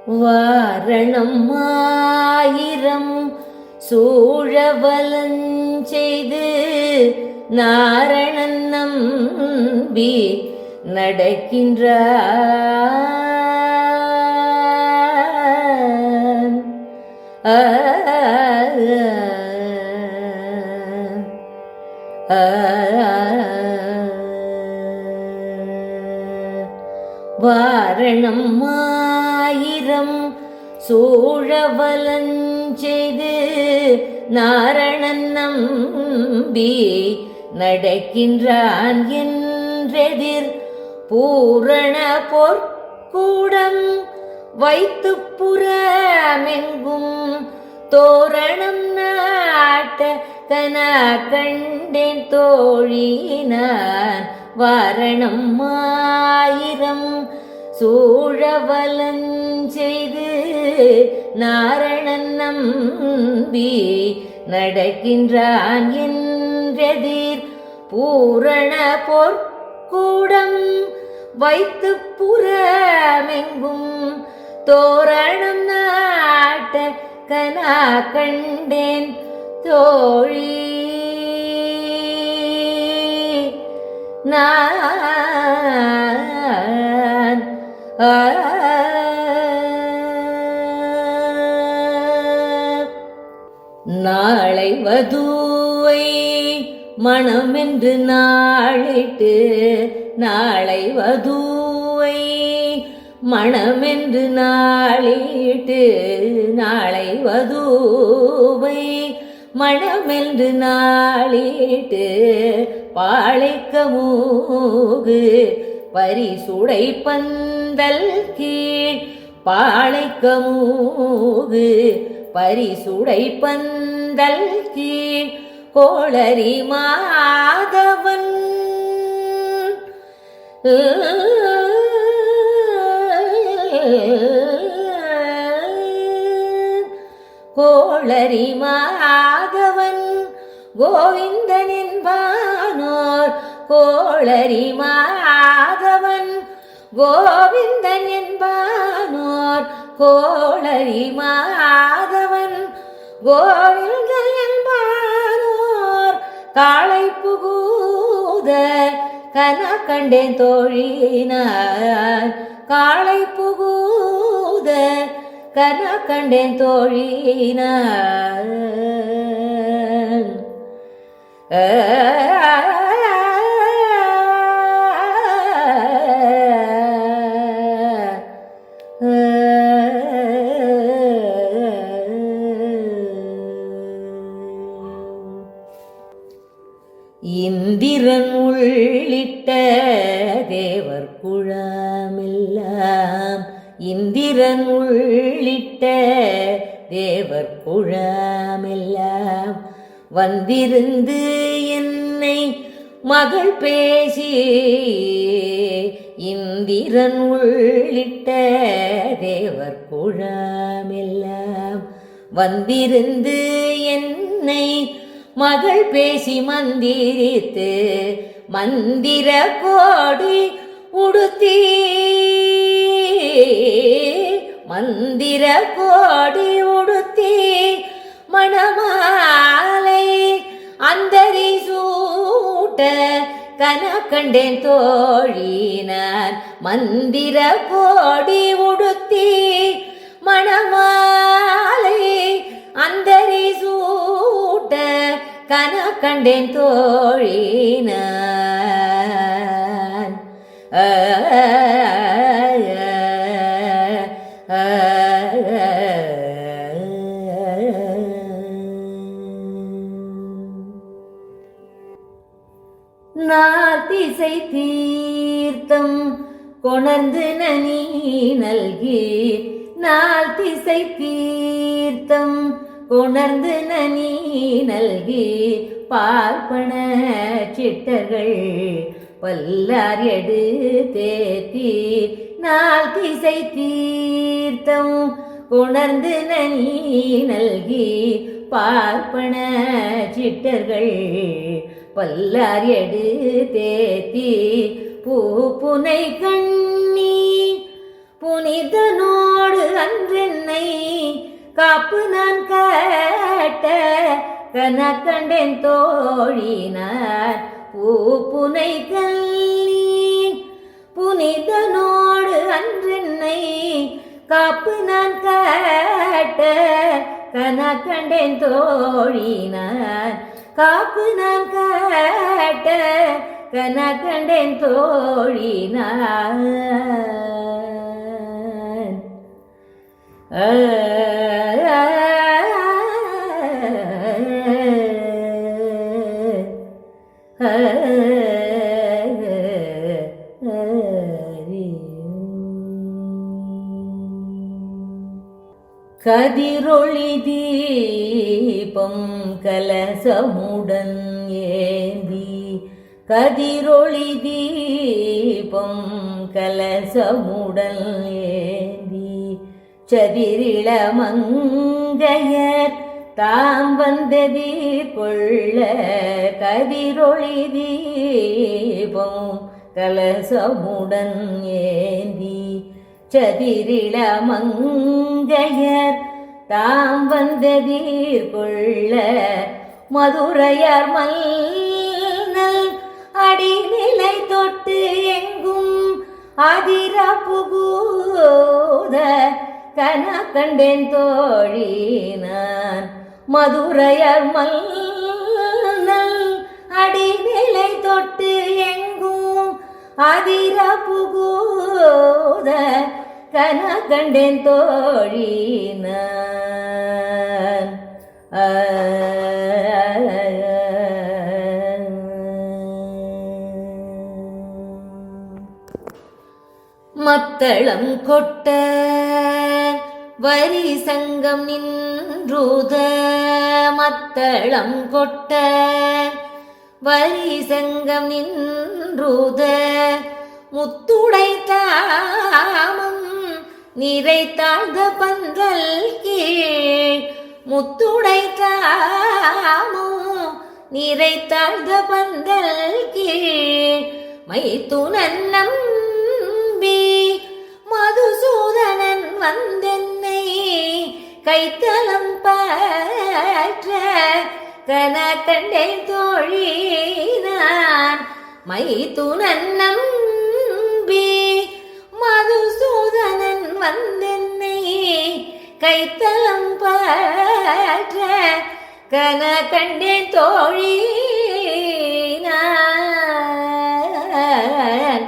வாரணம் ஆயிரம் சூழவலஞ்செய்து நாரணன் நம்பி நடக்கின்றான். வாரணம் ஆயிரம் சூழவலஞ்செய்து நாரணன் நம்பி நடக்கின்றான் என்றெதிர் பூரண பொற்கூடம் வைத்து புறமெங்கும் தோரணம் நாட்ட கனா கண்டேன் தோழினான். வாரணம் ஆயிரம் சூழவலஞ்செய்து நாரணன் நம்பி நடக்கின்றான் என்றெதிர் பூரண பொற்கூடம் வைத்து புறமெங்கும் தோரணம் நாட்ட கனா கண்டேன் தோழி நான். நாளை வதுவை மணமென்று நாளிட்டு நாளை வதுவை மணமென்று நாளிட்டு நாளை வதுவை மணமென்று நாளிட்டு பாளைக்கமூகு பரிசுடை பந்தல் கீழ் பாளைக்கமூகு பரிசுடை பந்தல் கீழ் கோளரி மாதவன் கோளரி மாதவன் கோவிந்தன் என்பானோர் கோளரி மாதவன் கோவிந்தன் என்பானோர் கோளரி மாதவன் கோவிந்தன் என்பானோர் காளை புகுத கன கண்டேன் தோழினார். காளை புகுத கன கண்டேன் தோழினார். இந்திரன் உள்ளிட்ட தேவர் குழாமெல்லாம் இந்திரன் உள்ளிட்ட தேவர் குழாமெல்லாம் வந்திருந்து என்னை மகள் பேசி இந்திரன் உள்ளிட்ட தேவர் குழாமெல்லாம் வந்திருந்து என்னை மகள் பேசி மந்திரித்து மந்திர கோடி உடுத்தி மந்திர கோடி உடுத்தி மணமாலை அந்தரி சூட்ட கன கண்டேன் தோழினான். மந்திர கோடி உடுத்தி மணமாலை அந்தரி சூட்ட கன கண்டேன் தோழினான். நாத்திசை தீர்த்தம் கொணர்ந்து நனி நல்கி நாத்திசை தீர்த்தம் கொணர்ந்து நனி நல்கி பார்ப்பன சிட்டர்கள் பல்லார் எடு தேத்தி நாள் திசை தீர்த்தம் கொணர்ந்து நனி நல்கி பார்ப்பன சிட்டர்கள் பல்லார் எடு தேத்தி பூப்புனை கண்ணி புனிதனோடு அன்ன காப்பு நான் கட்ட கனக்கண்டேன் தோழினார் பூப்புனை கல்லி புனிதனோடு அன்றென்னை காப்பு நான் கட்ட கனக்கண்டேன் தோழினார் காப்பு நான் கட்ட கனக்கண்டேன் தோழினார் கதிரொளி தீபம் கலசமுடன் ஏந்தி கதிரொளி தீபம் கலசமுடன் ஏந்தி சதிரிள மங்கையர் தாம் வந்ததீர் கொள்ள கதிரொளி தீபம் கலசமுடன் ஏந்தி சதிரிள மங்கையர் தாம் வந்ததீர் கொள்ள மதுரையார் மன்னல் அடிநிலை தொட்டு எங்கும் அதிர புகுத கனக்கண்டேன் தோழினான் மதுரையார் மன்னல் அடிநிலை தொட்டு எங்கும் அதிர புகுத கனக்கண்டேன் தோழினான் மத்தளம் கொட்ட வரி சங்கம் நின்றுத மத்தளம் கொட்ட வரி சங்கம் நின்றுத முத்துடை தாமம் நிறைத்தாழ்ந்த பந்தல் கீழ் முத்துடை தாமம் நிறைத்தாழ்ந்த பந்தல் கீழ் மைத்துனன் நம்பி மதுசூதனன் வந்தென்னை கைத்தலம் பற்ற கனக்கண்டேன் தோழினான் மைத்துனன் நம்பி மதுசூதனன் வந்தென்னை கைத்தலம் பற்ற கனக்கண்டேன் தோழினான்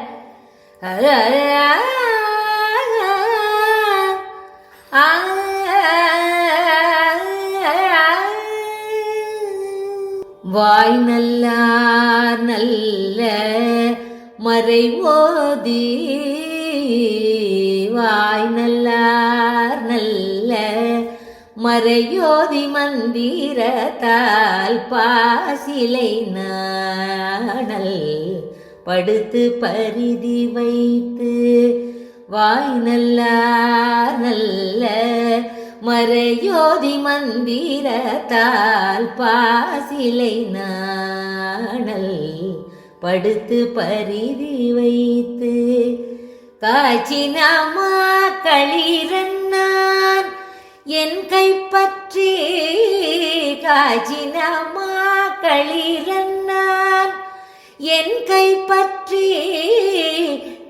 வாய் நல்லார் நல்ல மறை ஓதி வாய் நல்லார் நல்ல மறையோதி மந்திரத்தால் பாசிலை நாணல் படுத்து பரிதி வைத்து வாய் நல்லார் நல்ல மறையோதி மந்திரத்தால் பாசிலை நாணல் படுத்து பரிதி வைத்து காய்ச்சினாமா களிரன்னான் என் கைப்பற்றி காய்ச்சினாமா களிரன்னான் என் கைப்பற்றி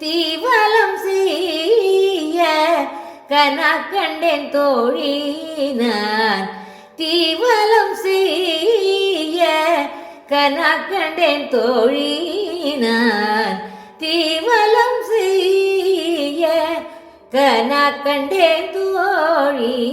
தீவலம் செய்ய கனக்கண்டேன் தோழினான் தீவலம் செய்ய கனக்கண்டேன் தோழினான் தீவலம் செய்ய கனக்கண்டேன் தோழினான்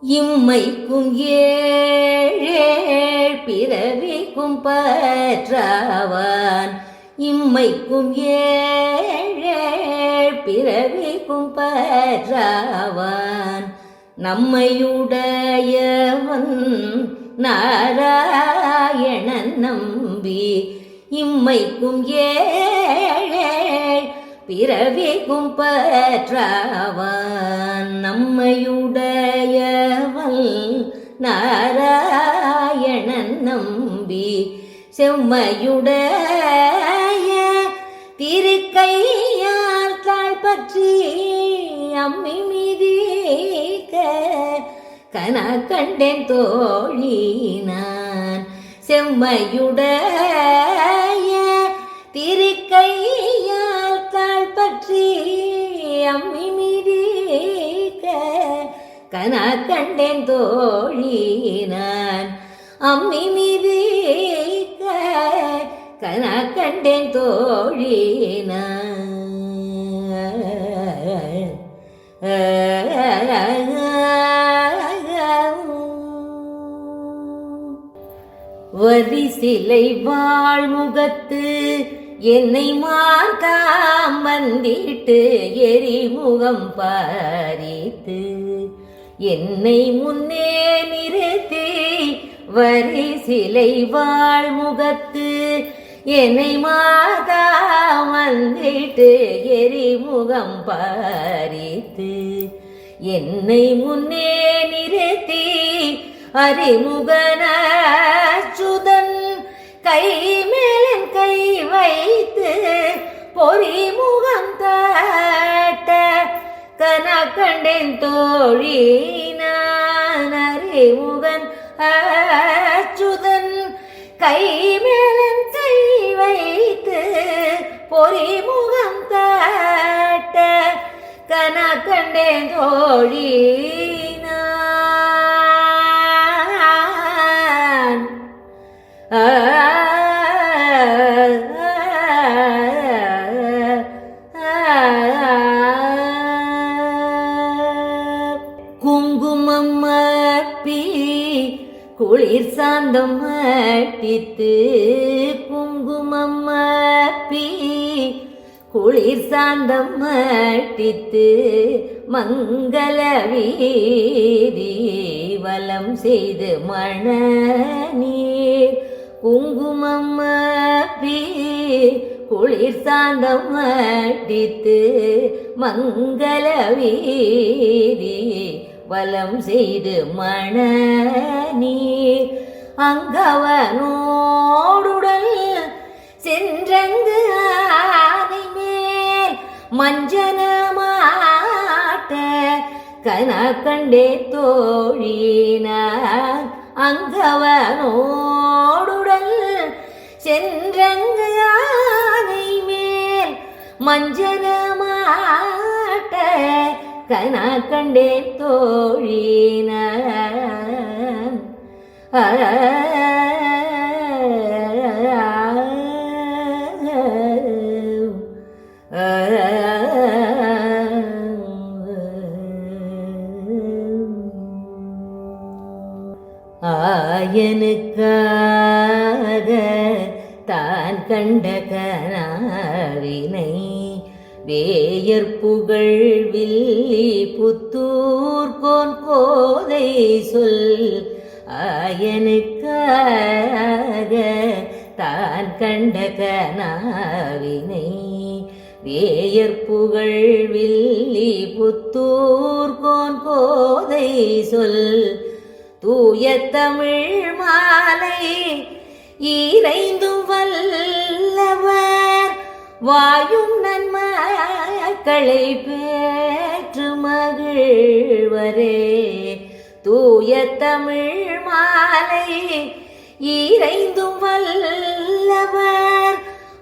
இம்மைக்கும் ஏழேழ் பிறவிக்கும் பற்றாவான் இம்மைக்கும் ஏழேழ் பிறவிக்கும் பற்றாவான் நம்மையுடையவன் நாராயணன் நம்பி இம்மைக்கும் ஏழேழ் பிறவிக்கும் பற்றவன் நம்மையுடையவன் நாராயணன் நம்பி செம்மையுடைய திருக்கையால் தாழ்பற்றி அம்மி மிதிக்க கனா கண்டேன் தோழி நான் செம்மையுடைய திருக்கையால் தாழ்பற்றி அம்மி மிதிக்க கனா கண்டேன் தோழி நான் அம்மி மிதிக்க கனா கண்டேன் தோழி நான் வரிசிலை வாழ்முகத்து என்னை மார்க்காம் வந்திட்டு எரிமுகம் பாரித்து என்னை முன்னே நிறுத்தி வரிசிலை வாழ்முகத்து என்னை மார்க்காம் வந்திட்டு எரிமுகம் பாரித்து என்னை முன்னே நிறுத்தி அறிமுகனச்சுதன் கை மேலன் கை வைத்து பொறிமுகம் தாட்ட கனா கண்டேன் தோழி நான் அறிமுகன் அச்சுதன் கை மேலன் கை வைத்து பொறிமுகம் தாட்ட கனா கண்டேன் தோழி குங்குமம் அப்பி குளிர் சாந்தம் அட்டித்து குங்குமம் அப்பி குளிர் சாந்தம் அட்டித்து மங்கள வீதி வலம் செய்து மண நீர் குங்குமம் அப்பி குளிர் சாந்தம் அட்டித்து மங்கள வீதி வலம் செய்து மண நீர் அங்கவனோடுடல் சென்றங்கு ஆனை மேல் மஞ்சனமாட்ட கனா கண்டே தோழினார் அங்கவனோடுடல் சென்றங்கு ஆனை மேல் மஞ்சனமாட்ட கனா கண்டே தோழினார் ஆயனுக்காக தான் கண்ட கனாவினை வேயர் புகழ் வில்லி புத்தூர் கோன் கோதை சொல் ஆயனுக்காக தான் கண்ட கனாவினை வேயர் புகழ் வில்லி புத்தூர் கோன் கோதை சொல் தூய தமிழ் மாலை ஈரைந்தும் வல்லவர் வாயும் நன்மக்களை பேற்று மகிழ்வரே தூய தமிழ் மாலை ஈரைந்தும் வல்லவர்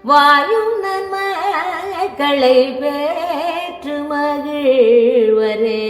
வாயும் நன்மக்களை பேற்று மகிழ்வரே